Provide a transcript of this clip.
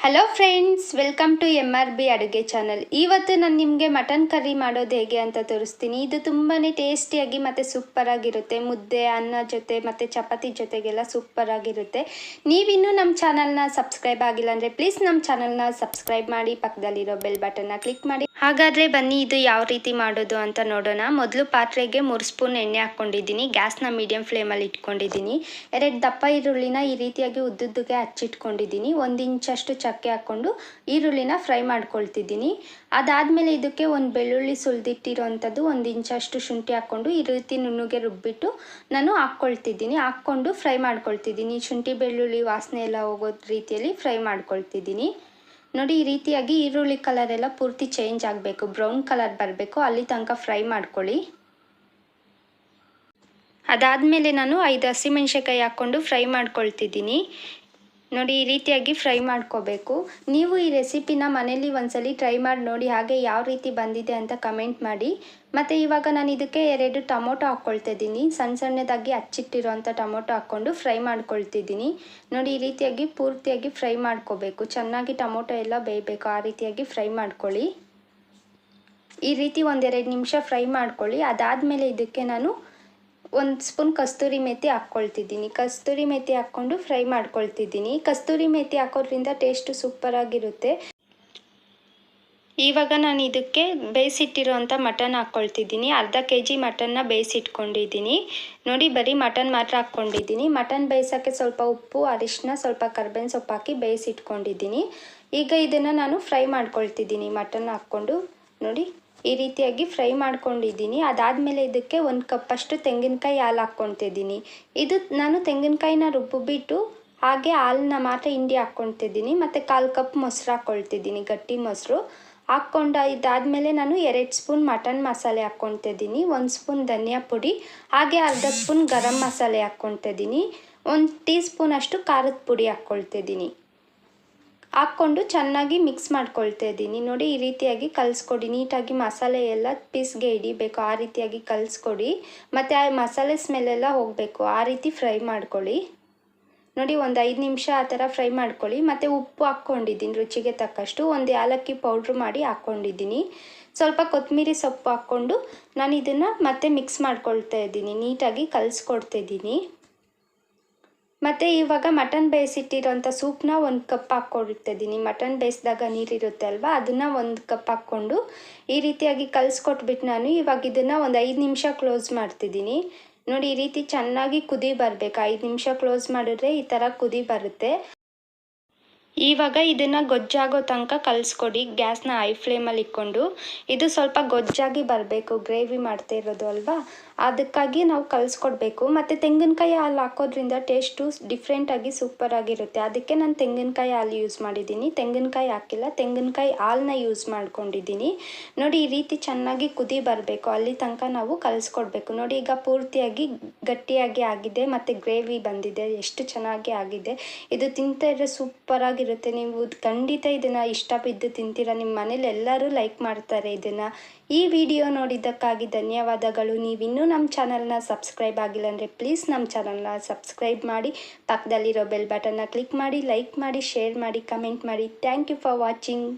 Hello friends, welcome to MRB ಅಡುಗೆ channel. ಇವತ್ತು ನಾನು ನಿಮಗೆ ಮಟನ್ ಕರ್ರಿ ಮಾಡೋದು ಹೇಗೆ ಅಂತ ತೋರಿಸ್ತೀನಿ. ಇದು ತುಂಬಾ ಟೇಸ್ಟಿಯಾಗಿ ಮತ್ತು ಸೂಪರಾಗಿರುತ್ತೆ. ಮುದ್ದೆ, ಅನ್ನ ಜೊತೆ ಮತ್ತು ಚಪಾತಿ ಜೊತೆಗೆಲ್ಲ ಸೂಪರಾಗಿರುತ್ತೆ. ನೀವಿನ್ನೂ ನಮ್ಮ ಚಾನಲ್ನ ಸಬ್ಸ್ಕ್ರೈಬ್ ಆಗಿಲ್ಲ ಅಂದರೆ ಪ್ಲೀಸ್ ನಮ್ಮ ಚಾನಲ್ನ ಸಬ್ಸ್ಕ್ರೈಬ್ ಮಾಡಿ, ಪಕ್ಕದಲ್ಲಿರೋ ಬೆಲ್ ಬಟನ್ನ ಕ್ಲಿಕ್ ಮಾಡಿ. ಹಾಗಾದರೆ ಬನ್ನಿ ಇದು ಯಾವ ರೀತಿ ಮಾಡೋದು ಅಂತ ನೋಡೋಣ. ಮೊದಲು ಪಾತ್ರೆಗೆ 3 ಸ್ಪೂನ್ ಎಣ್ಣೆ ಹಾಕ್ಕೊಂಡಿದ್ದೀನಿ. ಗ್ಯಾಸ್ನ ಮೀಡಿಯಂ ಫ್ಲೇಮಲ್ಲಿ ಇಟ್ಕೊಂಡಿದ್ದೀನಿ. 2 ದಪ್ಪ ಈರುಳ್ಳಿನ ಈ ರೀತಿಯಾಗಿ ಉದ್ದುದ್ದಕ್ಕೆ ಹಚ್ಚಿಟ್ಕೊಂಡಿದ್ದೀನಿ. 1 ಇಂಚಷ್ಟು ಚಕ್ಕೆ ಹಾಕ್ಕೊಂಡು ಈರುಳ್ಳಿನ ಫ್ರೈ ಮಾಡ್ಕೊಳ್ತಿದ್ದೀನಿ. ಅದಾದಮೇಲೆ ಇದಕ್ಕೆ ಒಂದು ಬೆಳ್ಳುಳ್ಳಿ ಸುಲಿದಿಟ್ಟಿರೋವಂಥದ್ದು 1 ಇಂಚಷ್ಟು ಶುಂಠಿ ಹಾಕ್ಕೊಂಡು ಈ ರೀತಿ ನುಣ್ಣಗೆ ರುಬ್ಬಿಟ್ಟು ನಾನು ಹಾಕ್ಕೊಳ್ತಿದ್ದೀನಿ. ಹಾಕ್ಕೊಂಡು ಫ್ರೈ ಮಾಡ್ಕೊಳ್ತಿದ್ದೀನಿ. ಶುಂಠಿ ಬೆಳ್ಳುಳ್ಳಿ ವಾಸನೆ ಎಲ್ಲ ಹೋಗೋ ರೀತಿಯಲ್ಲಿ ಫ್ರೈ ಮಾಡ್ಕೊಳ್ತಿದ್ದೀನಿ. ನೋಡಿ, ಈ ರೀತಿಯಾಗಿ ಈರುಳ್ಳಿ ಕಲರ್ ಎಲ್ಲ ಪೂರ್ತಿ ಚೇಂಜ್ ಆಗಬೇಕು, ಬ್ರೌನ್ ಕಲರ್ ಬರಬೇಕು, ಅಲ್ಲಿ ತನಕ ಫ್ರೈ ಮಾಡ್ಕೊಳ್ಳಿ. ಅದಾದಮೇಲೆ ನಾನು 5 ಹಸಿಮೆಣ್ಸಿನ್ಕಾಯಿ ಹಾಕ್ಕೊಂಡು ಫ್ರೈ ಮಾಡ್ಕೊಳ್ತಿದ್ದೀನಿ. ನೋಡಿ, ಈ ರೀತಿಯಾಗಿ ಫ್ರೈ ಮಾಡ್ಕೋಬೇಕು. ನೀವು ಈ ರೆಸಿಪಿನ ಮನೇಲಿ ಒಂದ್ಸಲಿ ಟ್ರೈ ಮಾಡಿ ನೋಡಿ, ಹಾಗೆ ಯಾವ ರೀತಿ ಬಂದಿದೆ ಅಂತ ಕಮೆಂಟ್ ಮಾಡಿ. ಮತ್ತು ಇವಾಗ ನಾನು ಇದಕ್ಕೆ 2 ಟೊಮೊಟೊ ಹಾಕ್ಕೊಳ್ತಿದ್ದೀನಿ. ಸಣ್ಣದಾಗಿ ಹಚ್ಚಿಟ್ಟಿರೋಂಥ ಟೊಮೊಟೊ ಹಾಕ್ಕೊಂಡು ಫ್ರೈ ಮಾಡ್ಕೊಳ್ತಿದ್ದೀನಿ. ನೋಡಿ, ಈ ರೀತಿಯಾಗಿ ಪೂರ್ತಿಯಾಗಿ ಫ್ರೈ ಮಾಡ್ಕೋಬೇಕು. ಚೆನ್ನಾಗಿ ಟೊಮೊಟೊ ಎಲ್ಲ ಬೇಯಬೇಕು, ಆ ರೀತಿಯಾಗಿ ಫ್ರೈ ಮಾಡ್ಕೊಳ್ಳಿ. ಈ ರೀತಿ 1-2 ನಿಮಿಷ ಫ್ರೈ ಮಾಡ್ಕೊಳ್ಳಿ. ಅದಾದಮೇಲೆ ಇದಕ್ಕೆ ನಾನು 1 ಸ್ಪೂನ್ ಕಸ್ತೂರಿ ಮೇಥಿ ಹಾಕ್ಕೊಳ್ತಿದ್ದೀನಿ. ಕಸ್ತೂರಿ ಮೇಥಿ ಹಾಕ್ಕೊಂಡು ಫ್ರೈ ಮಾಡ್ಕೊಳ್ತಿದ್ದೀನಿ. ಕಸ್ತೂರಿ ಮೇಥಿ ಹಾಕೋದ್ರಿಂದ ಟೇಸ್ಟು ಸೂಪರಾಗಿರುತ್ತೆ. ಇವಾಗ ನಾನು ಇದಕ್ಕೆ ಬೇಯಿಸಿಟ್ಟಿರೋಂಥ ಮಟನ್ ಹಾಕ್ಕೊಳ್ತಿದ್ದೀನಿ. ಅರ್ಧ kg ಮಟನ್ನ ಬೇಯಿಸಿಟ್ಕೊಂಡಿದ್ದೀನಿ. ನೋಡಿ, ಬರೀ ಮಟನ್ ಮಾತ್ರ ಹಾಕ್ಕೊಂಡಿದ್ದೀನಿ. ಮಟನ್ ಬೇಯಿಸೋಕ್ಕೆ ಸ್ವಲ್ಪ ಉಪ್ಪು, ಅರಿಶಿನ, ಸ್ವಲ್ಪ ಕರ್ಬೇವಿನ ಸೊಪ್ಪು ಹಾಕಿ ಬೇಯಿಸಿಟ್ಕೊಂಡಿದ್ದೀನಿ. ಈಗ ಇದನ್ನು ನಾನು ಫ್ರೈ ಮಾಡ್ಕೊಳ್ತಿದ್ದೀನಿ. ಮಟನ್ ಹಾಕ್ಕೊಂಡು ನೋಡಿ ಈ ರೀತಿಯಾಗಿ ಫ್ರೈ ಮಾಡ್ಕೊಂಡಿದ್ದೀನಿ. ಅದಾದಮೇಲೆ ಇದಕ್ಕೆ 1 ಕಪ್ಪಷ್ಟು ತೆಂಗಿನಕಾಯಿ ಹಾಲು ಹಾಕ್ಕೊತಿದ್ದೀನಿ. ಇದು ನಾನು ತೆಂಗಿನಕಾಯಿನ ರುಬ್ಬಿಬಿಟ್ಟು ಹಾಗೆ ಹಾಲನ್ನ ಮಾತ್ರ ಹಿಂಡಿ ಹಾಕ್ಕೊತಿದ್ದೀನಿ. ಮತ್ತು 1/4 ಕಪ್ ಮೊಸರು ಹಾಕ್ಕೊಳ್ತಿದ್ದೀನಿ, ಗಟ್ಟಿ ಮೊಸರು ಹಾಕ್ಕೊಂಡು. ಇದಾದಮೇಲೆ ನಾನು 2 ಸ್ಪೂನ್ ಮಟನ್ ಮಸಾಲೆ ಹಾಕ್ಕೊತಿದ್ದೀನಿ, 1 ಸ್ಪೂನ್ ಧನಿಯಾ ಪುಡಿ, ಹಾಗೆ ಅರ್ಧ spoon garam masala ಹಾಕ್ಕೊತಿದ್ದೀನಿ, 1 tea spoon ಅಷ್ಟು ಖಾರದ ಪುಡಿ ಹಾಕ್ಕೊಳ್ತಿದ್ದೀನಿ. ಹಾಕ್ಕೊಂಡು ಚೆನ್ನಾಗಿ ಮಿಕ್ಸ್ ಮಾಡ್ಕೊಳ್ತಾ ಇದ್ದೀನಿ. ನೋಡಿ, ಈ ರೀತಿಯಾಗಿ ಕಲಿಸ್ಕೊಡಿ. ನೀಟಾಗಿ ಮಸಾಲೆ ಎಲ್ಲ ಪೀಸ್ಗೆ ಹಿಡಿಬೇಕು, ಆ ರೀತಿಯಾಗಿ ಕಲಿಸ್ಕೊಡಿ. ಮತ್ತು ಆ ಮಸಾಲೆ ಸ್ಮೆಲ್ಲೆಲ್ಲ ಹೋಗಬೇಕು, ಆ ರೀತಿ ಫ್ರೈ ಮಾಡ್ಕೊಳ್ಳಿ. ನೋಡಿ, ಒಂದು 5 ನಿಮಿಷ ಆ ಥರ ಫ್ರೈ ಮಾಡ್ಕೊಳ್ಳಿ. ಮತ್ತು ಉಪ್ಪು ಹಾಕ್ಕೊಂಡಿದ್ದೀನಿ ರುಚಿಗೆ ತಕ್ಕಷ್ಟು. 1 ಏಲಕ್ಕಿ ಪೌಡ್ರ್ ಮಾಡಿ ಹಾಕ್ಕೊಂಡಿದ್ದೀನಿ. ಸ್ವಲ್ಪ ಕೊತ್ತಂಬರಿ ಸೊಪ್ಪು ಹಾಕ್ಕೊಂಡು ನಾನು ಇದನ್ನು ಮತ್ತೆ ಮಿಕ್ಸ್ ಮಾಡ್ಕೊಳ್ತಾ ಇದ್ದೀನಿ. ನೀಟಾಗಿ ಕಲಿಸ್ಕೊಡ್ತಾ ಇದ್ದೀನಿ. ಮತ್ತು ಇವಾಗ ಮಟನ್ ಬೇಯಿಸಿಟ್ಟಿರೋಂಥ ಸೂಪ್ನ 1 ಕಪ್ ಹಾಕ್ಕೊಳ್ತಿದ್ದೀನಿ. ಮಟನ್ ಬೇಯಿಸಿದಾಗ ನೀರಿರುತ್ತೆ ಅಲ್ವಾ, ಅದನ್ನು 1 ಕಪ್ ಹಾಕ್ಕೊಂಡು ಈ ರೀತಿಯಾಗಿ ಕಲಿಸ್ಕೊಟ್ಬಿಟ್ಟು ನಾನು ಇವಾಗ ಇದನ್ನು ಒಂದು 5 ನಿಮಿಷ ಕ್ಲೋಸ್ ಮಾಡ್ತಿದ್ದೀನಿ. ನೋಡಿ, ಈ ರೀತಿ ಚೆನ್ನಾಗಿ ಕುದಿ ಬರಬೇಕು. 5 ನಿಮಿಷ ಕ್ಲೋಸ್ ಮಾಡಿದ್ರೆ ಈ ಥರ ಕುದಿ ಬರುತ್ತೆ. ಇವಾಗ ಇದನ್ನು ಗೊಜ್ಜಾಗೋ ತನಕ ಕಲಿಸ್ಕೊಡಿ, ಗ್ಯಾಸ್ನ ಹೈ ಫ್ಲೇಮಲ್ಲಿ ಇಟ್ಕೊಂಡು. ಇದು ಸ್ವಲ್ಪ ಗೊಜ್ಜಾಗಿ ಬರಬೇಕು, ಗ್ರೇವಿ ಮಾಡ್ತಾ ಇರೋದು ಅಲ್ವಾ, ಅದಕ್ಕಾಗಿ ನಾವು ಕಲಿಸ್ಕೊಡ್ಬೇಕು. ಮತ್ತು ತೆಂಗಿನಕಾಯಿ ಹಾಲು ಹಾಕೋದ್ರಿಂದ ಟೇಸ್ಟು ಡಿಫ್ರೆಂಟಾಗಿ ಸೂಪರಾಗಿರುತ್ತೆ. ಅದಕ್ಕೆ ನಾನು ತೆಂಗಿನಕಾಯಿ ಹಾಲು ಯೂಸ್ ಮಾಡಿದ್ದೀನಿ, ತೆಂಗಿನಕಾಯಿ ಹಾಕಿಲ್ಲ, ತೆಂಗಿನಕಾಯಿ ಹಾಲನ್ನ ಯೂಸ್ ಮಾಡ್ಕೊಂಡಿದ್ದೀನಿ. ನೋಡಿ, ಈ ರೀತಿ ಚೆನ್ನಾಗಿ ಕುದಿ ಬರಬೇಕು, ಅಲ್ಲಿ ತನಕ ನಾವು ಕಲಿಸ್ಕೊಡ್ಬೇಕು. ನೋಡಿ, ಈಗ ಪೂರ್ತಿಯಾಗಿ ಗಟ್ಟಿಯಾಗಿ ಆಗಿದೆ ಮತ್ತು ಗ್ರೇವಿ ಬಂದಿದೆ, ಎಷ್ಟು ಚೆನ್ನಾಗಿ ಆಗಿದೆ. ಇದು ತಿಂತಾ ಇದ್ರೆ ಸೂಪರಾಗಿರುತ್ತೆ. ನೀವು ಖಂಡಿತ ಇದನ್ನು ಇಷ್ಟಬಿದ್ದು ತಿಂತೀರ. ನಿಮ್ಮ ಮನೇಲಿ ಎಲ್ಲರೂ ಲೈಕ್ ಮಾಡ್ತಾರೆ ಇದನ್ನು. ಈ ವಿಡಿಯೋ ನೋಡಿದ್ದಕ್ಕಾಗಿ ಧನ್ಯವಾದಗಳು. ನೀವಿನ್ನೂ ನಮ್ಮ ಚಾನಲ್ನ ಸಬ್ಸ್ಕ್ರೈಬ್ ಆಗಿಲ್ಲ ಅಂದರೆ ಪ್ಲೀಸ್ ನಮ್ಮ ಚಾನಲ್ನ ಸಬ್ಸ್ಕ್ರೈಬ್ ಮಾಡಿ, ಪಕ್ಕದಲ್ಲಿರೋ ಬೆಲ್ ಬಟನ್ನ ಕ್ಲಿಕ್ ಮಾಡಿ, ಲೈಕ್ ಮಾಡಿ, ಶೇರ್ ಮಾಡಿ, ಕಮೆಂಟ್ ಮಾಡಿ. Thank you for watching.